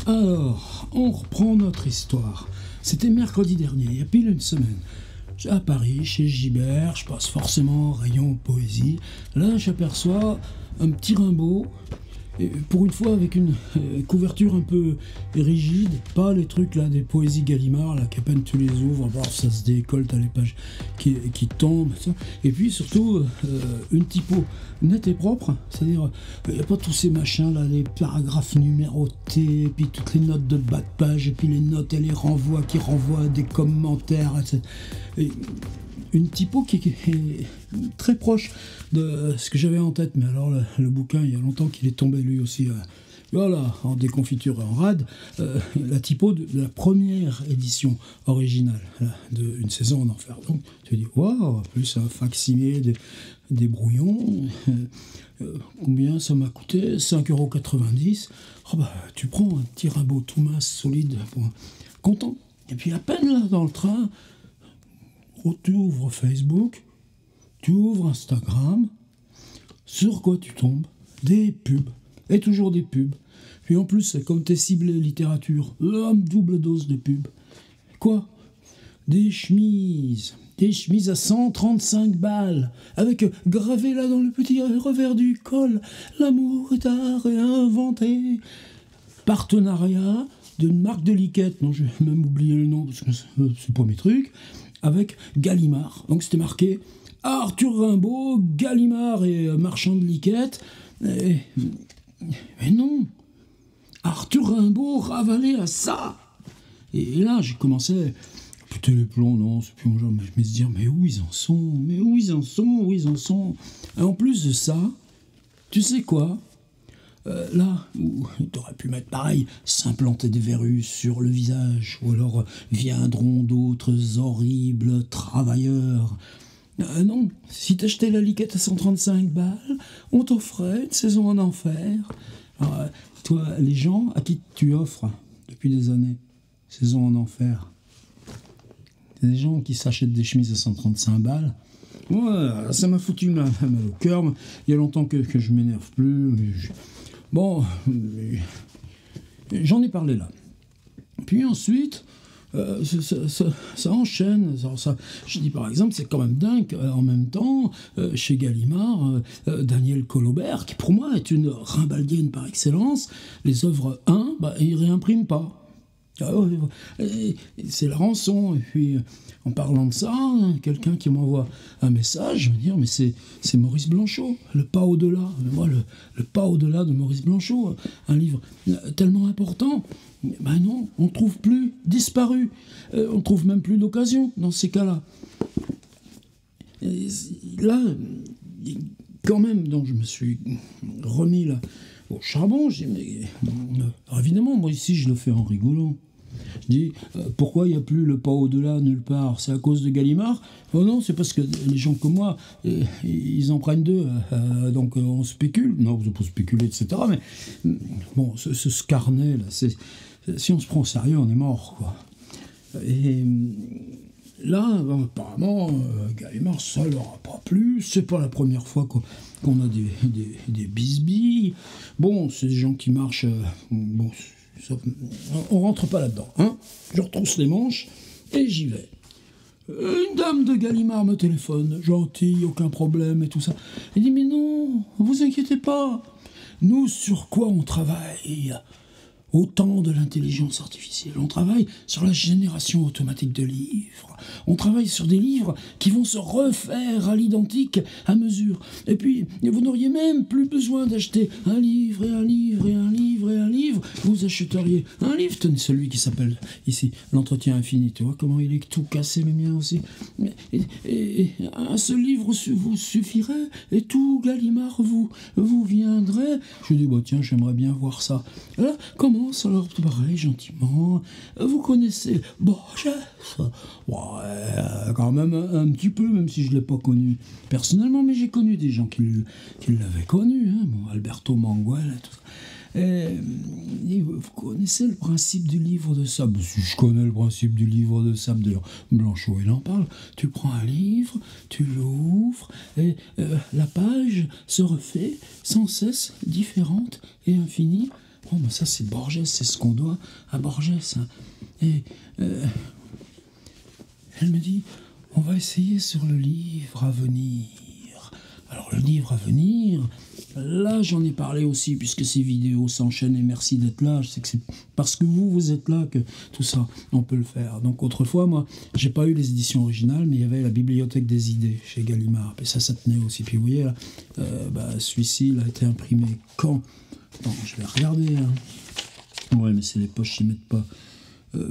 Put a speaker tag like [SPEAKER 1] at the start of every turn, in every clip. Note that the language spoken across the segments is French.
[SPEAKER 1] Alors, on reprend notre histoire. C'était mercredi dernier, il y a pile une semaine. À Paris, chez Gibert, je passe forcément rayon poésie. Là, j'aperçois un petit Rimbaud, et pour une fois avec une couverture un peu rigide, pas les trucs là des poésies Gallimard là qu'à peine tu les ouvres, alors ça se décolle, t'as les pages qui tombent, ça. Et puis surtout une typo nette et propre, c'est-à-dire il n'y a pas tous ces machins là, les paragraphes numérotés, et puis toutes les notes de bas de page, et puis les notes et les renvois qui renvoient à des commentaires, etc. Et une typo qui est très proche de ce que j'avais en tête, mais alors le bouquin, il y a longtemps qu'il est tombé lui aussi, voilà, en déconfiture et en rade, la typo de la première édition originale de Une saison en enfer. Donc tu dis, waouh, en plus un facsimilé des brouillons, combien ça m'a coûté? 5,90 €. Oh bah, tu prends un petit Rimbaud tout mince, solide, content. Et puis à peine là, dans le train, tu ouvres Facebook, tu ouvres Instagram, sur quoi tu tombes? Des pubs, et toujours des pubs. Puis en plus, comme t'es ciblé littérature, double dose de pubs. Quoi? Des chemises à 135 balles, avec gravé là dans le petit revers du col, l'amour est à réinventer. Partenariat d'une marque de liquette, non, j'ai même oublié le nom parce que c'est pas mes trucs, avec Gallimard. Donc c'était marqué Arthur Rimbaud, Gallimard et marchand de liquette. Mais non, Arthur Rimbaud ravalé à ça. Et là, j'ai commencé à péter les plombs, non, c'est plus mon genre, mais je me suis dit, mais où ils en sont? Mais où ils en sont? Et en plus de ça, tu sais quoi? Là, où t'aurais pu mettre pareil, s'implanter des verrues sur le visage, ou alors viendront d'autres horribles travailleurs. Non, si t'achetais la liquette à 135 balles, on t'offrait une saison en enfer. Alors, toi, les gens à qui tu offres depuis des années, saison en enfer, c'est des gens qui s'achètent des chemises à 135 balles. Ouais, ça m'a foutu mal au cœur. Il y a longtemps que je m'énerve plus. Bon, j'en ai parlé là. Puis ensuite, ça enchaîne. Je dis par exemple, c'est quand même dingue, en même temps, chez Gallimard, Daniel Colobert, qui pour moi est une rimbaldienne par excellence, les œuvres 1, il réimprime pas. C'est la rançon. Et puis en parlant de ça, quelqu'un qui m'envoie un message me dire, mais c'est Maurice Blanchot, Le Pas au-delà. Mais moi, le Pas au-delà de Maurice Blanchot, un livre tellement important, ben non, on ne trouve plus, disparu. On ne trouve même plus d'occasion dans ces cas-là. Et là, quand même, donc je me suis remis là au charbon. Je dis, mais évidemment, moi ici, je le fais en rigolant. Je dis, pourquoi il n'y a plus Le Pas au-delà nulle part? C'est à cause de Gallimard? Oh non, c'est parce que les gens comme moi, ils en prennent deux, donc on spécule. Non, vous ne pas spéculer, etc. Mais bon, ce carnet, là, si on se prend au sérieux, on est mort, quoi. Et là, apparemment, Gallimard, ça leur a pas plu. C'est pas la première fois qu'on a des bisbilles. Bon, c'est des gens qui marchent... bon, on rentre pas là-dedans, hein. Je retrousse les manches et j'y vais. Une dame de Gallimard me téléphone, gentille, aucun problème et tout ça. Elle dit, mais non, vous inquiétez pas. Nous, sur quoi on travaille au temps de l'intelligence artificielle? On travaille sur la génération automatique de livres. On travaille sur des livres qui vont se refaire à l'identique à mesure. Et puis, vous n'auriez même plus besoin d'acheter un livre et un livre et un livre et un livre. Vous achèteriez un livre, tenez, celui qui s'appelle ici L'Entretien Infini. Tu vois comment il est tout cassé, mes miens aussi. Et un seul livre vous suffirait et tout Gallimard vous viendrait. Je dis, tiens, j'aimerais bien voir ça. Là, comment alors, pareil, gentiment. Vous connaissez Borges? Ouais, quand même un petit peu, même si je ne l'ai pas connu personnellement, mais j'ai connu des gens qui l'avaient connu, hein, bon, Alberto Manguel et tout ça. Et vous connaissez le principe du livre de sable? Si je connais le principe du livre de sable, d'ailleurs, Blanchot, il en parle. Tu prends un livre, tu l'ouvres, et la page se refait sans cesse différente et infinie. Oh, mais ça, c'est Borges, c'est ce qu'on doit à Borges. Hein. Et elle me dit, on va essayer sur le livre à venir. Alors, le livre à venir, là, j'en ai parlé aussi, puisque ces vidéos s'enchaînent, et merci d'être là. Je sais que c'est parce que vous êtes là que tout ça, on peut le faire. Donc, autrefois, moi, j'ai pas eu les éditions originales, mais il y avait la Bibliothèque des idées chez Gallimard. Et ça tenait aussi. Puis, vous voyez, là, celui-ci, il a été imprimé quand? Bon, je vais regarder. Hein. Ouais, mais c'est les poches qui mettent pas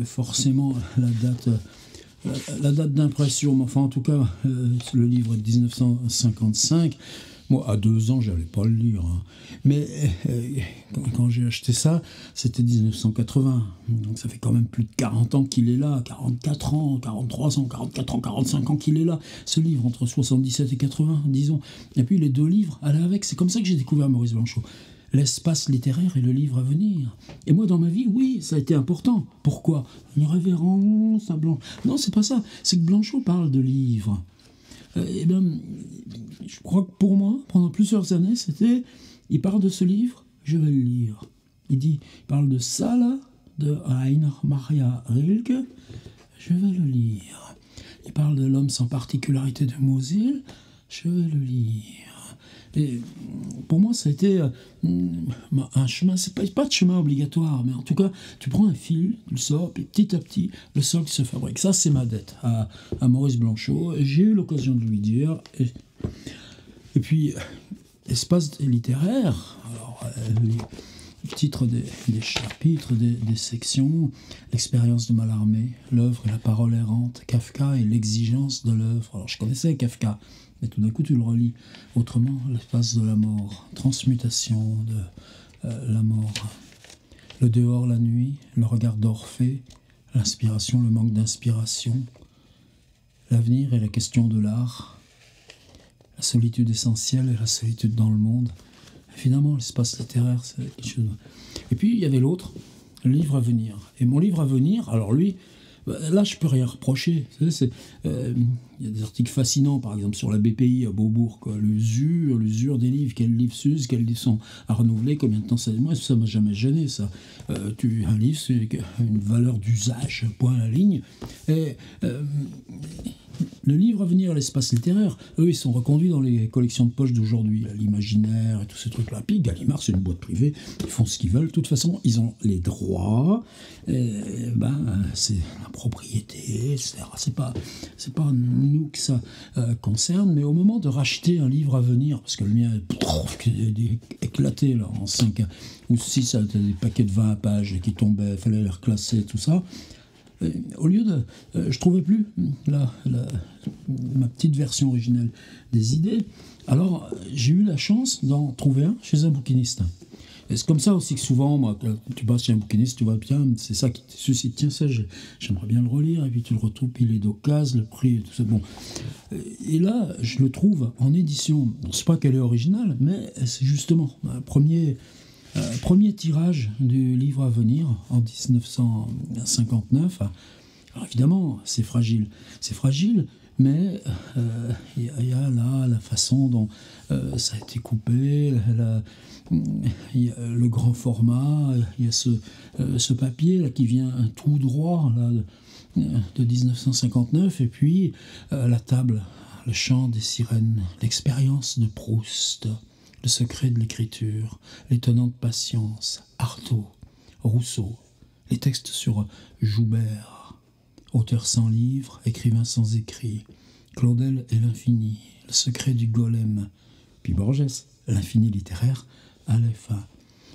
[SPEAKER 1] forcément la date... La date d'impression, mais enfin en tout cas, le livre est de 1955. Moi, à 2 ans, j'allais pas le lire. Hein. Mais quand j'ai acheté ça, c'était 1980. Donc ça fait quand même plus de 40 ans qu'il est là, 44 ans, 43 ans, 44 ans, 45 ans qu'il est là. Ce livre, entre 77 et 80, disons. Et puis les 2 livres allaient avec. C'est comme ça que j'ai découvert Maurice Blanchot. L'espace littéraire et le livre à venir. Et moi, dans ma vie, oui, ça a été important. Pourquoi? Une révérence à Blanchot. Non, c'est pas ça. C'est que Blanchot parle de livres. Eh bien, je crois que pour moi, pendant plusieurs années, c'était... Il parle de ce livre, je vais le lire. Il parle de ça, là, de Rainer Maria Rilke, je vais le lire. Il parle de l'homme sans particularité de Mosil, je vais le lire. Et pour moi, ça a été un chemin, c'est pas de chemin obligatoire, mais en tout cas, tu prends un fil, tu le sors, puis petit à petit, le socle se fabrique. Ça, c'est ma dette à Maurice Blanchot. J'ai eu l'occasion de lui dire. Et puis, espace littéraire, alors, les titres des chapitres, des sections, l'expérience de Mallarmé, l'œuvre et la parole errante, Kafka et l'exigence de l'œuvre. Alors, je connaissais Kafka. Et tout d'un coup, tu le relis autrement, l'espace de la mort, transmutation de la mort, le dehors, la nuit, le regard d'Orphée, l'inspiration, le manque d'inspiration, l'avenir et la question de l'art, la solitude essentielle et la solitude dans le monde. Et finalement, l'espace littéraire, c'est quelque chose. Et puis, il y avait l'autre, le livre à venir. Et mon livre à venir, alors lui... Là, je peux rien reprocher. Il y a des articles fascinants, par exemple, sur la BPI à Beaubourg, quoi. L'usure des livres, quels livres s'usent, quels livres sont à renouveler, combien de temps ça... Moi, ça m'a jamais gêné, ça. Un livre, c'est une valeur d'usage, point à la ligne. Et le livre à venir, l'espace littéraire, eux, ils sont reconduits dans les collections de poche d'aujourd'hui, l'imaginaire et tous ces trucs-là. Puis Gallimard, c'est une boîte privée, ils font ce qu'ils veulent. De toute façon, ils ont les droits, c'est la propriété, etc. C'est pas nous que ça concerne, mais au moment de racheter un livre à venir, parce que le mien est éclaté là, en 5 ou 6, ça a été des paquets de 20 pages qui tombaient, il fallait les reclasser, tout ça. Au lieu de... je trouvais plus ma petite version originelle des idées. Alors, j'ai eu la chance d'en trouver un chez un bouquiniste. Et c'est comme ça aussi que souvent, moi, quand tu passes chez un bouquiniste, tu vois bien, c'est ça qui te suscite. Tiens, ça, j'aimerais bien le relire. Et puis tu le retrouves, puis il est d'occasion, le prix, et tout ça. Bon. Et là, je le trouve en édition. Bon, c'est pas qu'elle est originale, mais c'est justement un premier tirage du livre à venir en 1959. Alors évidemment, c'est fragile. C'est fragile, mais il y a là la façon dont ça a été coupé, il y a le grand format, il y a ce papier là qui vient tout droit là, de 1959, et puis la table, le chant des sirènes, l'expérience de Proust, le secret de l'écriture, l'étonnante patience, Artaud, Rousseau, les textes sur Joubert, auteur sans livre, écrivain sans écrit, Claudel et l'infini, le secret du golem, puis Borges, l'infini littéraire, Aleph,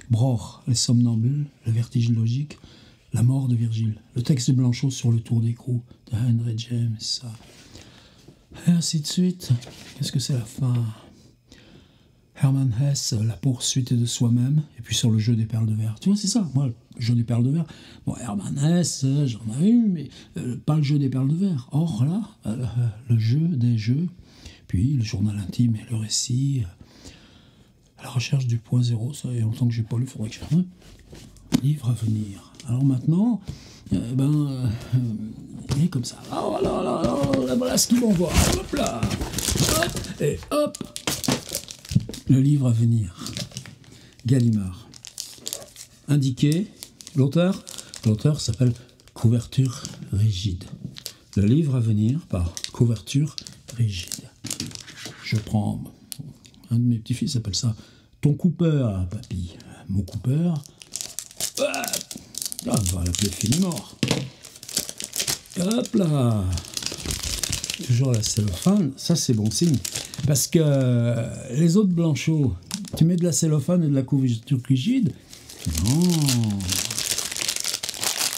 [SPEAKER 1] Broch, les somnambules, le vertige logique, la mort de Virgile, le texte de Blanchot sur le tour d'écrou de Henry James, et ainsi de suite. Qu'est-ce que c'est la fin? Hermann Hesse, la poursuite de soi-même, et puis sur le jeu des perles de verre. Tu vois, c'est ça, moi, le jeu des perles de verre. Bon, Hermann Hesse, j'en avais eu, mais pas le jeu des perles de verre. Or, là, le jeu des jeux, puis le journal intime et le récit, à la recherche du point zéro, ça fait longtemps que je n'ai pas lu, il faudrait que je fasse un livre à venir. Alors maintenant, il est comme ça. Oh là, voilà ce qu'ils vont voir. Hop là, hop, et hop. Le livre à venir. Gallimard. indiqué l'auteur. L'auteur s'appelle Couverture rigide. Le livre à venir par Couverture rigide. Je prends... Un de mes petits-fils appelle ça ton Cooper, papy. Mon Cooper... Ah, on va l'appeler Fenimore. Hop là. Toujours la cellophane, ça c'est bon signe. Parce que les autres Blanchot, tu mets de la cellophane et de la couverture rigide. Non.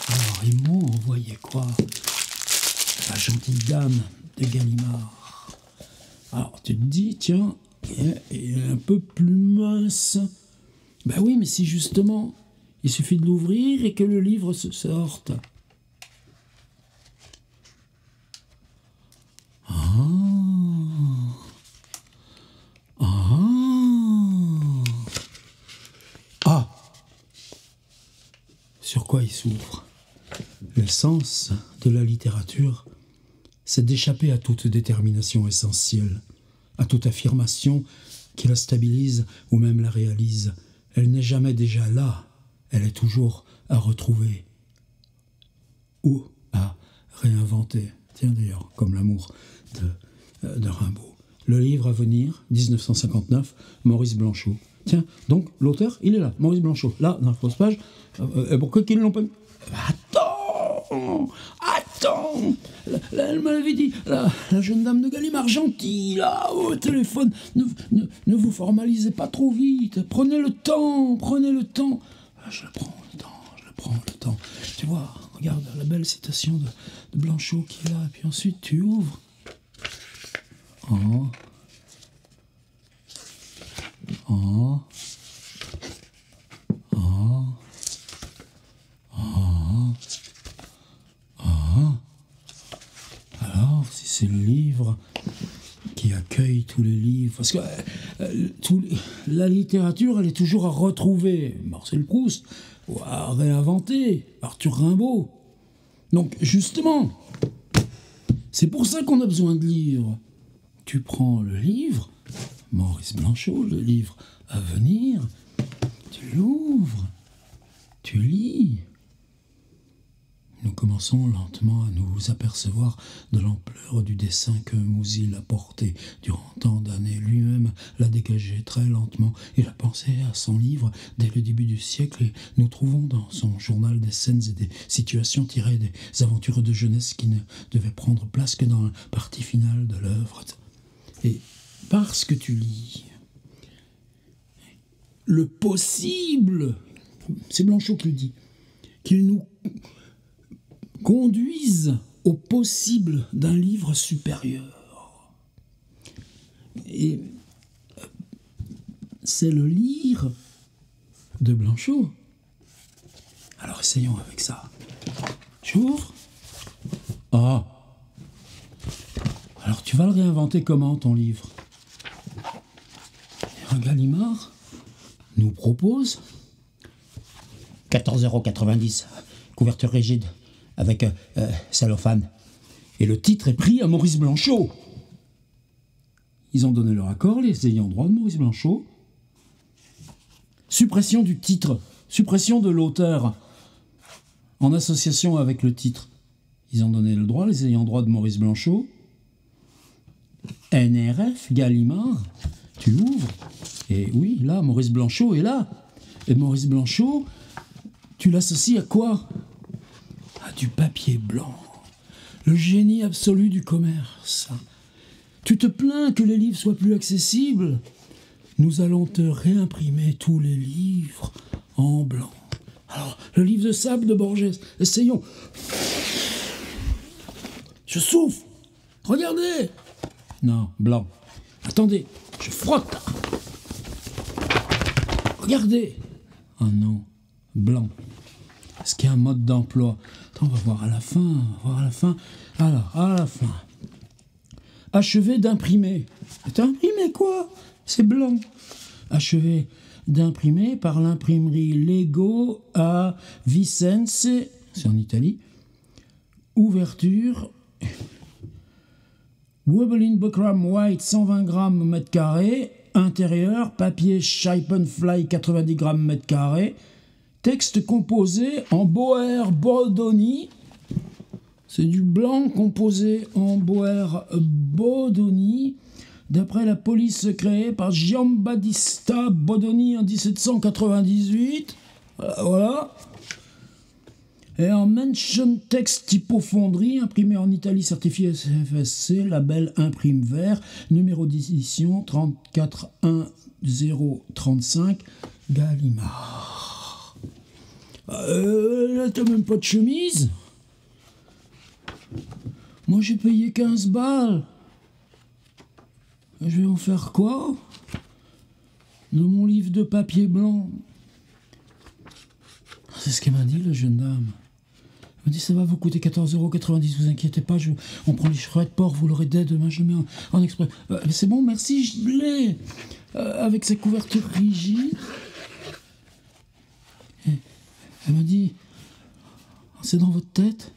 [SPEAKER 1] Alors ils m'ont envoyé quoi? La gentille dame de Gallimard. Alors tu te dis, tiens, il est un peu plus mince. Ben oui, mais si justement, il suffit de l'ouvrir et que le livre se sorte. Sur quoi il s'ouvre? L'essence de la littérature, c'est d'échapper à toute détermination essentielle, à toute affirmation qui la stabilise ou même la réalise. Elle n'est jamais déjà là, elle est toujours à retrouver ou à réinventer. Tiens d'ailleurs, comme l'amour de Rimbaud. Le livre à venir, 1959, Maurice Blanchot. Tiens, donc l'auteur, il est là, Maurice Blanchot. Là, dans la fausse page, et pourquoi qu'ils ne l'ont pas mis? Attends. Elle m'avait dit, la jeune dame de Gallimard, gentille, là, au téléphone, ne vous formalisez pas trop vite, prenez le temps. Je le prends le temps. Tu vois, regarde la belle citation de Blanchot qui est là, et puis ensuite tu ouvres. Alors, si c'est le livre qui accueille tous les livres, parce que la littérature, elle est toujours à retrouver. Marcel Proust, ou à réinventer, Arthur Rimbaud. Donc, justement, c'est pour ça qu'on a besoin de livres. Tu prends le livre, Maurice Blanchot, le livre à venir, tu l'ouvres, tu lis. Nous commençons lentement à nous apercevoir de l'ampleur du dessin que Musil a porté durant tant d'années. Lui-même l'a dégagé très lentement. Il a pensé à son livre dès le début du siècle et nous trouvons dans son journal des scènes et des situations tirées des aventures de jeunesse qui ne devaient prendre place que dans la partie finale de l'œuvre. Et parce que tu lis le possible, c'est Blanchot qui le dit, qu'il nous conduise au possible d'un livre supérieur. Et c'est le lire de Blanchot. Alors essayons avec ça. J'ouvre. Ah. Alors tu vas le réinventer comment ton livre? Gallimard nous propose 14,90 €, couverture rigide, avec cellophane. Et le titre est pris à Maurice Blanchot. Ils ont donné leur accord, les ayants droit de Maurice Blanchot. Suppression du titre, suppression de l'auteur, en association avec le titre. Ils ont donné le droit, les ayants droit de Maurice Blanchot. NRF, Gallimard, tu ouvres, et oui, là, Maurice Blanchot est là. Et Maurice Blanchot, tu l'associes à quoi? À du papier blanc. Le génie absolu du commerce. Tu te plains que les livres soient plus accessibles? Nous allons te réimprimer tous les livres en blanc. Alors, le livre de sable de Borges, essayons. Je souffle. Regardez. Non, blanc. Attendez, je frotte. Regardez. Oh non, blanc. Est-ce qu'il y a un mode d'emploi? Attends, on va voir à la fin, Alors, à la fin. Achevé d'imprimer. T'as imprimé quoi? C'est blanc. Achevé d'imprimer par l'imprimerie Lego à Vicenze, c'est en Italie. Ouverture. Wobbling Buckram White, 120 grammes mètre carré. Intérieur, papier Scheibenfly, 90 grammes mètre carré. Texte composé en boer bodoni. C'est du blanc composé en boer bodoni, d'après la police créée par Giambattista Bodoni en 1798. Voilà. Et en mention text typofonderie, imprimé en Italie, certifié CFSC, label imprime vert, numéro d'édition 341035, Gallimard. Là, t'as même pas de chemise? Moi, j'ai payé 15 balles. Je vais en faire quoi? De mon livre de papier blanc. C'est ce qu'elle m'a dit, la jeune dame. Elle m'a dit, ça va vous coûter 14,90 €, vous inquiétez pas, on prend les cheveux de porc, vous l'aurez dès demain, je le mets en exprès. Mais c'est bon, merci, je l'ai. Avec sa couverture rigide. Et elle m'a dit, c'est dans votre tête,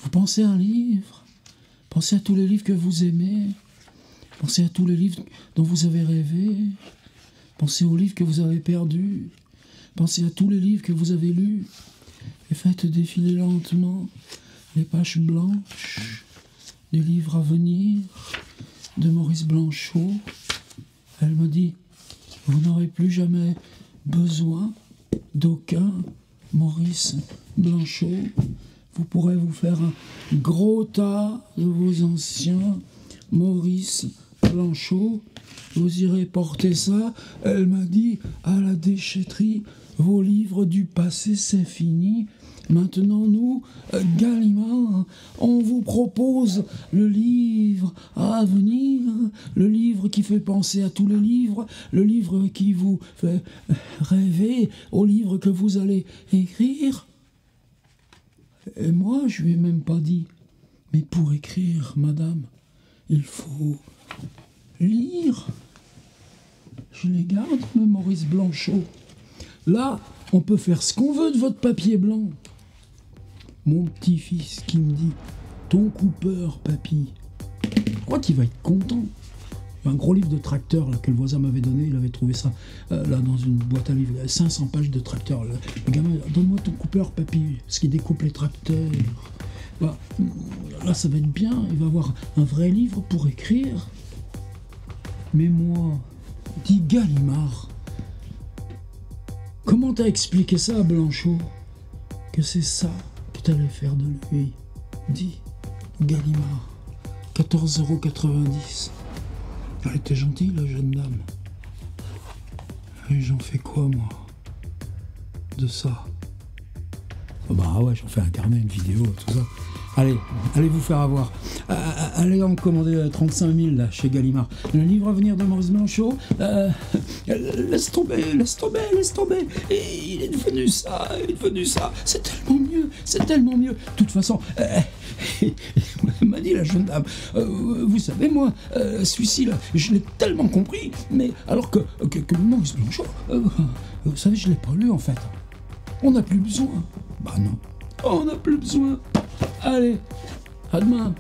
[SPEAKER 1] vous pensez à un livre, pensez à tous les livres que vous aimez, pensez à tous les livres dont vous avez rêvé, pensez aux livres que vous avez perdus, pensez à tous les livres que vous avez lus, et faites défiler lentement les pages blanches du livre à venir de Maurice Blanchot. Elle me dit, vous n'aurez plus jamais besoin d'aucun Maurice Blanchot. Vous pourrez vous faire un gros tas de vos anciens Maurice Blanchot. Vous irez porter ça, elle m'a dit, à la déchetterie. Vos livres du passé, c'est fini. Maintenant, nous, Gallimard, on vous propose le livre à venir, le livre qui fait penser à tous les livres, le livre qui vous fait rêver au livre que vous allez écrire. Et moi, je lui ai même pas dit, mais pour écrire, madame, il faut lire. Je les garde, mes Maurice Blanchot. Là, on peut faire ce qu'on veut de votre papier blanc. Mon petit-fils qui me dit, ton coupeur, papy. Je crois qu'il va être content. Il y a un gros livre de tracteur là, que le voisin m'avait donné, il avait trouvé ça là dans une boîte à livres, 500 pages de tracteur. Là. Le gamin, donne-moi ton coupeur, papy, ce qui découpe les tracteurs. Bah, là, ça va être bien, il va avoir un vrai livre pour écrire. Mais moi, dit Gallimard, comment t'as expliqué ça à Blanchot? Que c'est ça que t'allais faire de lui? Dis, Gallimard, 14,90 €. Elle était gentille, la jeune dame. Et j'en fais quoi, moi? De ça? Oh bah ouais, j'en fais un carnet, une vidéo, tout ça. Allez vous faire avoir. Allez en commander 35 000 là, chez Gallimard. Le livre à venir de Maurice Blanchot. Laisse tomber. Et il est devenu ça. C'est tellement mieux. De toute façon, elle m'a dit la jeune dame, vous savez, moi, celui-ci là, je l'ai tellement compris, mais alors que Maurice Blanchot, vous savez, je l'ai pas lu en fait. On n'a plus besoin. Bah non, on n'a plus besoin. Allez, à demain.